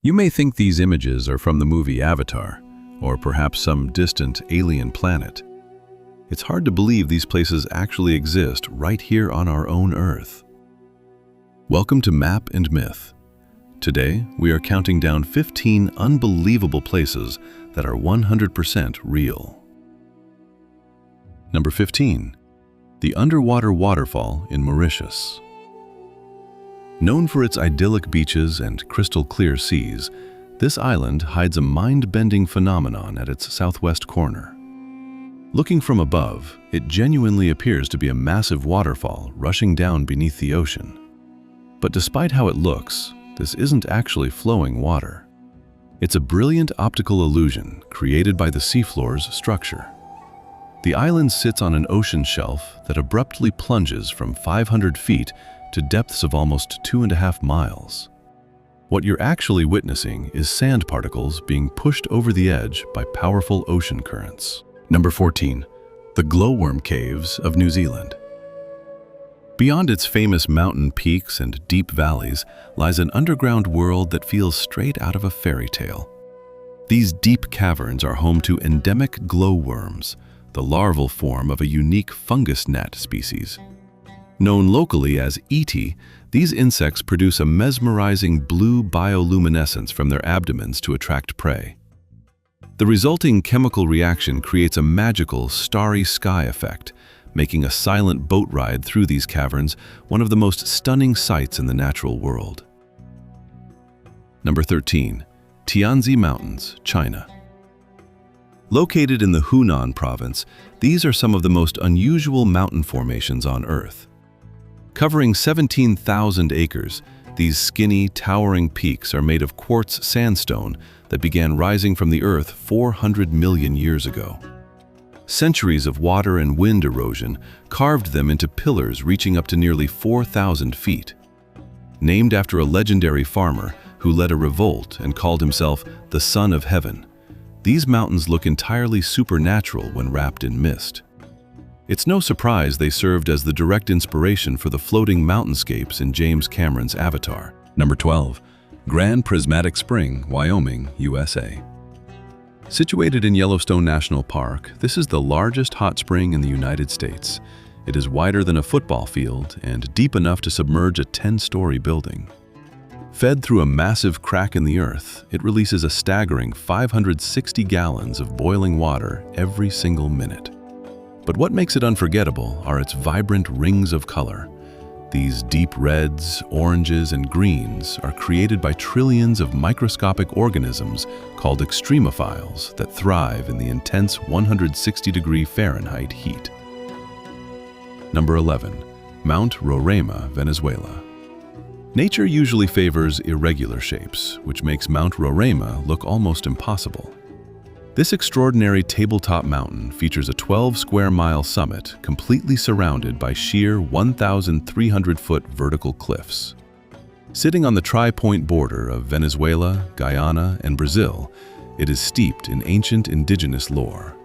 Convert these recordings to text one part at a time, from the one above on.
You may think these images are from the movie Avatar, or perhaps some distant alien planet. It's hard to believe these places actually exist right here on our own Earth. Welcome to Map and Myth. Today, we are counting down 15 unbelievable places that are 100% real. Number 15. The Underwater Waterfall in Mauritius. Known for its idyllic beaches and crystal-clear seas, this island hides a mind-bending phenomenon at its southwest corner. Looking from above, it genuinely appears to be a massive waterfall rushing down beneath the ocean. But despite how it looks, this isn't actually flowing water. It's a brilliant optical illusion created by the seafloor's structure. The island sits on an ocean shelf that abruptly plunges from 500 feet to depths of almost 2.5 miles. What you're actually witnessing is sand particles being pushed over the edge by powerful ocean currents. Number 14. The Glowworm Caves of New Zealand. Beyond its famous mountain peaks and deep valleys lies an underground world that feels straight out of a fairy tale. These deep caverns are home to endemic glowworms, the larval form of a unique fungus gnat species. Known locally as ET, these insects produce a mesmerizing blue bioluminescence from their abdomens to attract prey. The resulting chemical reaction creates a magical, starry sky effect, making a silent boat ride through these caverns one of the most stunning sights in the natural world. Number 13. Tianzi Mountains, China. Located in the Hunan province, these are some of the most unusual mountain formations on Earth. Covering 17,000 acres, these skinny, towering peaks are made of quartz sandstone that began rising from the Earth 400 million years ago. Centuries of water and wind erosion carved them into pillars reaching up to nearly 4,000 feet. Named after a legendary farmer who led a revolt and called himself the Son of Heaven, these mountains look entirely supernatural when wrapped in mist. It's no surprise they served as the direct inspiration for the floating mountainscapes in James Cameron's Avatar. Number 12. Grand Prismatic Spring, Wyoming, USA. Situated in Yellowstone National Park, this is the largest hot spring in the United States. It is wider than a football field and deep enough to submerge a 10-story building. Fed through a massive crack in the earth, it releases a staggering 560 gallons of boiling water every single minute. But what makes it unforgettable are its vibrant rings of color. These deep reds, oranges, and greens are created by trillions of microscopic organisms called extremophiles that thrive in the intense 160-degree Fahrenheit heat. Number 11. Mount Roraima, Venezuela. Nature usually favors irregular shapes, which makes Mount Roraima look almost impossible. This extraordinary tabletop mountain features a 12-square-mile summit completely surrounded by sheer 1,300-foot vertical cliffs. Sitting on the tri-point border of Venezuela, Guyana, and Brazil, it is steeped in ancient indigenous lore.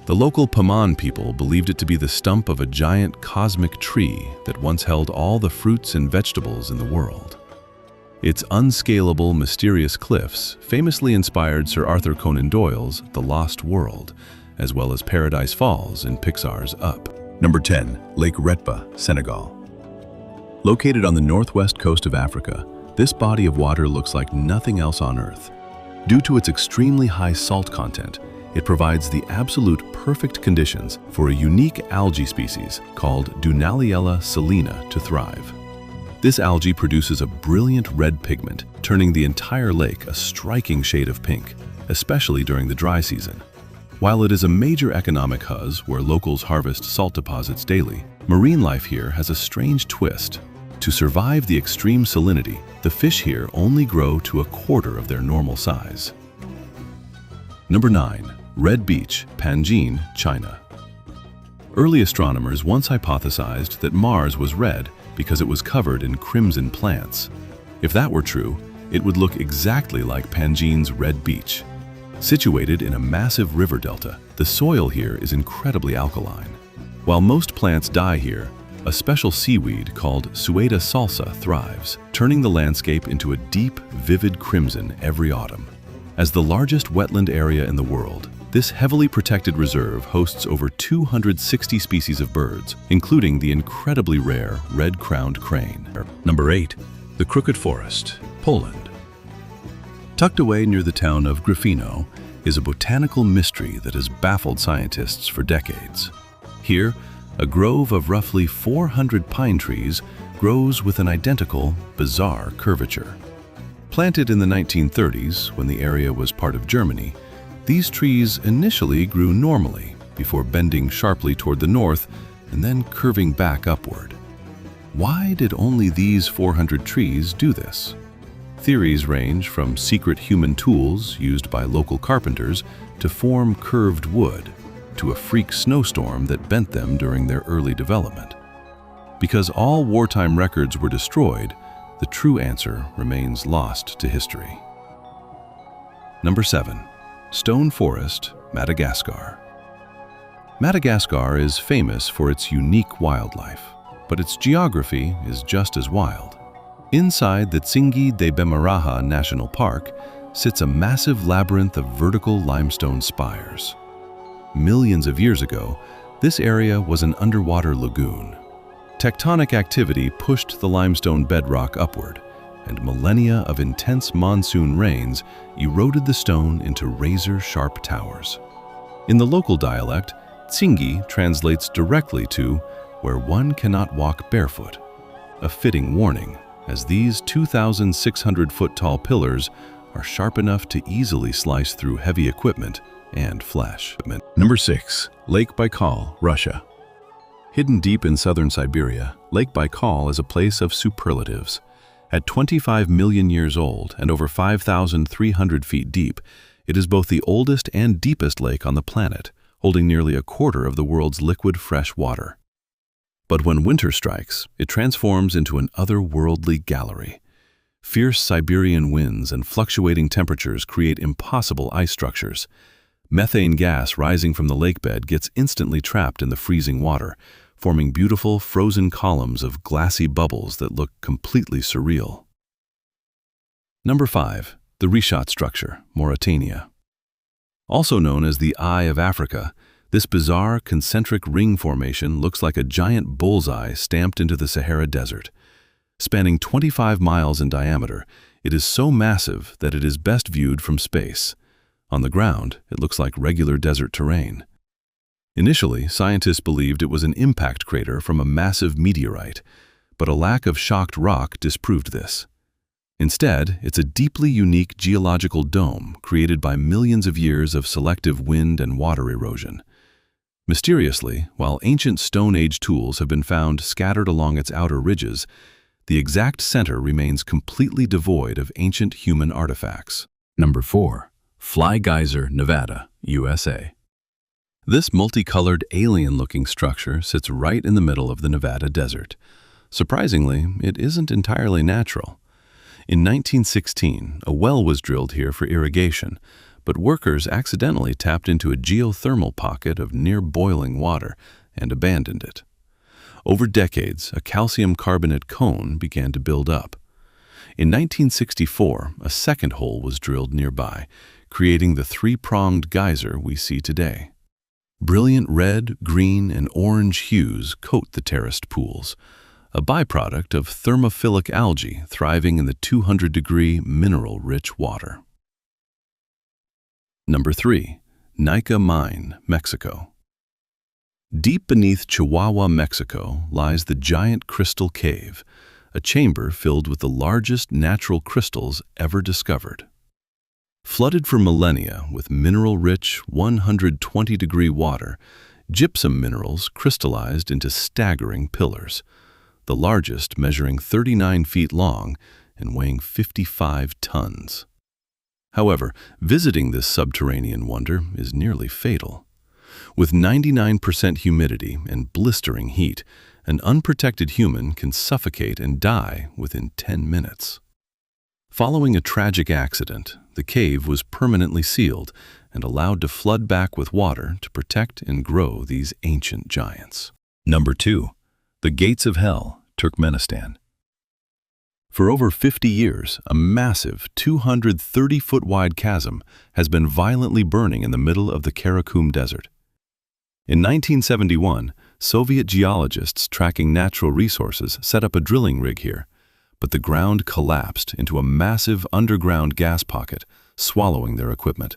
The local Paman people believed it to be the stump of a giant cosmic tree that once held all the fruits and vegetables in the world. Its unscalable, mysterious cliffs famously inspired Sir Arthur Conan Doyle's The Lost World, as well as Paradise Falls in Pixar's Up. Number 10. Lake Retba, Senegal. Located on the northwest coast of Africa, this body of water looks like nothing else on Earth. Due to its extremely high salt content, it provides the absolute perfect conditions for a unique algae species called Dunaliella salina to thrive. This algae produces a brilliant red pigment, turning the entire lake a striking shade of pink, especially during the dry season. While it is a major economic hub where locals harvest salt deposits daily, marine life here has a strange twist. To survive the extreme salinity, the fish here only grow to 1/4 of their normal size. Number 9. Red Beach, Panjin, China. Early astronomers once hypothesized that Mars was red because it was covered in crimson plants. If that were true, it would look exactly like Panjin's Red Beach. Situated in a massive river delta, the soil here is incredibly alkaline. While most plants die here, A special seaweed called Sueda salsa thrives, turning the landscape into a deep, vivid crimson every autumn. As the largest wetland area in the world, this heavily protected reserve hosts over 260 species of birds, including the incredibly rare red-crowned crane. Number 8. The Crooked Forest, Poland. Tucked away near the town of Gryfino is a botanical mystery that has baffled scientists for decades. Here, a grove of roughly 400 pine trees grows with an identical, bizarre curvature. Planted in the 1930s, when the area was part of Germany, these trees initially grew normally before bending sharply toward the north and then curving back upward. Why did only these 400 trees do this? Theories range from secret human tools used by local carpenters to form curved wood, to a freak snowstorm that bent them during their early development. Because all wartime records were destroyed, the true answer remains lost to history. Number 7. Stone Forest, Madagascar. Madagascar is famous for its unique wildlife, but its geography is just as wild. Inside the Tsingy de Bemaraha National Park sits a massive labyrinth of vertical limestone spires. Millions of years ago, this area was an underwater lagoon. Tectonic activity pushed the limestone bedrock upward, and millennia of intense monsoon rains eroded the stone into razor-sharp towers. In the local dialect, Tsingy translates directly to "where one cannot walk barefoot," a fitting warning, as these 2,600-foot-tall pillars are sharp enough to easily slice through heavy equipment and flesh. Number 6. Lake Baikal, Russia. Hidden deep in southern Siberia, Lake Baikal is a place of superlatives. At 25 million years old and over 5,300 feet deep, it is both the oldest and deepest lake on the planet, holding nearly a quarter of the world's liquid fresh water. But when winter strikes, it transforms into an otherworldly gallery. Fierce Siberian winds and fluctuating temperatures create impossible ice structures. Methane gas rising from the lakebed gets instantly trapped in the freezing water, forming beautiful frozen columns of glassy bubbles that look completely surreal. Number 5. The Richat structure, Mauritania. Also known as the Eye of Africa, this bizarre concentric ring formation looks like a giant bullseye stamped into the Sahara Desert. Spanning 25 miles in diameter, it is so massive that it is best viewed from space. On the ground, it looks like regular desert terrain. Initially, scientists believed it was an impact crater from a massive meteorite, but a lack of shocked rock disproved this. Instead, it's a deeply unique geological dome created by millions of years of selective wind and water erosion. Mysteriously, while ancient Stone Age tools have been found scattered along its outer ridges, the exact center remains completely devoid of ancient human artifacts. Number 4. Fly Geyser, Nevada, USA. This multicolored, alien-looking structure sits right in the middle of the Nevada desert. Surprisingly, it isn't entirely natural. In 1916, a well was drilled here for irrigation, but workers accidentally tapped into a geothermal pocket of near-boiling water and abandoned it. Over decades, a calcium carbonate cone began to build up. In 1964, a second hole was drilled nearby, creating the three-pronged geyser we see today. Brilliant red, green, and orange hues coat the terraced pools, a byproduct of thermophilic algae thriving in the 200-degree mineral-rich water. Number 3. Naica Mine, Mexico. Deep beneath Chihuahua, Mexico, lies the giant Crystal Cave, a chamber filled with the largest natural crystals ever discovered. Flooded for millennia with mineral-rich 120-degree water, gypsum minerals crystallized into staggering pillars, the largest measuring 39 feet long and weighing 55 tons. However, visiting this subterranean wonder is nearly fatal. With 99% humidity and blistering heat, an unprotected human can suffocate and die within 10 minutes. Following a tragic accident, the cave was permanently sealed and allowed to flood back with water to protect and grow these ancient giants. Number 2. The Gates of Hell, Turkmenistan. For over 50 years, a massive 230-foot-wide chasm has been violently burning in the middle of the Karakum Desert. In 1971, Soviet geologists tracking natural resources set up a drilling rig here, but the ground collapsed into a massive underground gas pocket, swallowing their equipment.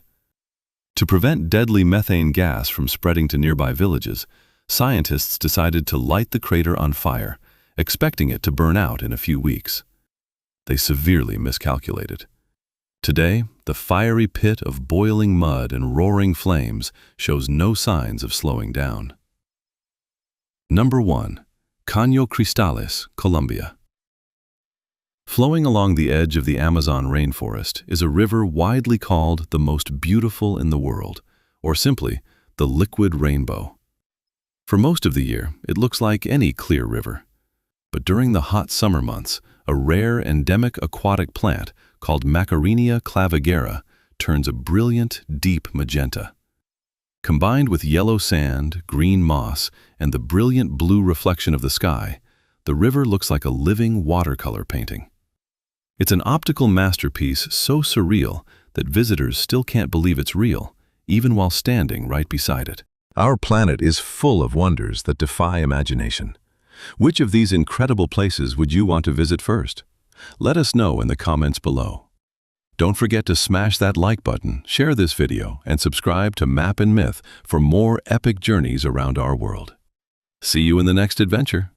To prevent deadly methane gas from spreading to nearby villages, scientists decided to light the crater on fire, expecting it to burn out in a few weeks. They severely miscalculated. Today, the fiery pit of boiling mud and roaring flames shows no signs of slowing down. Number 1. Caño Cristales, Colombia. Flowing along the edge of the Amazon rainforest is a river widely called the most beautiful in the world, or simply, the liquid rainbow. For most of the year, it looks like any clear river. But during the hot summer months, a rare endemic aquatic plant called Macarinia clavigera turns a brilliant, deep magenta. Combined with yellow sand, green moss, and the brilliant blue reflection of the sky, the river looks like a living watercolor painting. It's an optical masterpiece so surreal that visitors still can't believe it's real, even while standing right beside it. Our planet is full of wonders that defy imagination. Which of these incredible places would you want to visit first? Let us know in the comments below. Don't forget to smash that like button, share this video, and subscribe to Map and Myth for more epic journeys around our world. See you in the next adventure.